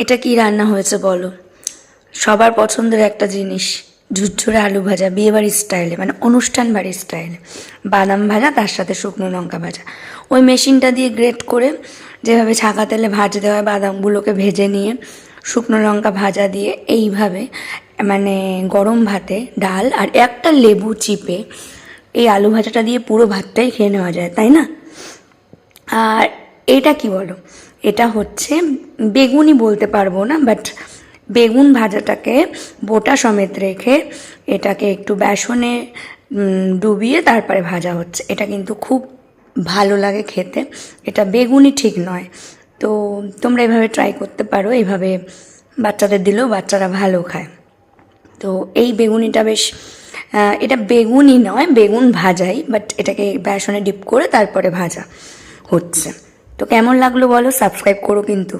এটা কি রান্না হয়েছে বলো? সবার পছন্দের একটা জিনিস, ঝুরঝুরে আলু ভাজা, বিয়েবাড়ির স্টাইলে, মানে অনুষ্ঠান বাড়ির স্টাইলে। বাদাম ভাজা, তার সাথে শুকনো লঙ্কা ভাজা। ওই মেশিনটা দিয়ে গ্রেট করে যেভাবে ছাঁকা তেলে ভাজতে হয়, বাদামগুলোকে ভেজে নিয়ে শুকনো লঙ্কা ভাজা দিয়ে এইভাবে মানে গরম ভাতে ডাল আর একটা লেবু চিপে এই আলু ভাজাটা দিয়ে পুরো ভাতটাই খেয়ে নেওয়া যায়, তাই না? আর এটা কি বলো, এটা হচ্ছে বেগুনি বলতে পারবো না, বাট বেগুন ভাজাটাকে বোটা সমেত রেখে এটাকে একটু বেসনে ডুবিয়ে তারপরে ভাজা হচ্ছে। এটা কিন্তু খুব ভালো লাগে খেতে। এটা বেগুনি ঠিক নয়, তো তোমরা এভাবে ট্রাই করতে পারো। এইভাবে বাচ্চাদের দিলেও বাচ্চারা ভালো খায়। তো এই বেগুনিটা বেশ এটা বেগুনি নয়, বেগুন ভাজাই, বাট এটাকে বেসনে ডিপ করে তারপরে ভাজা হচ্ছে। তো কেমন লাগলো বলো, সাবস্ক্রাইব করো কিন্তু।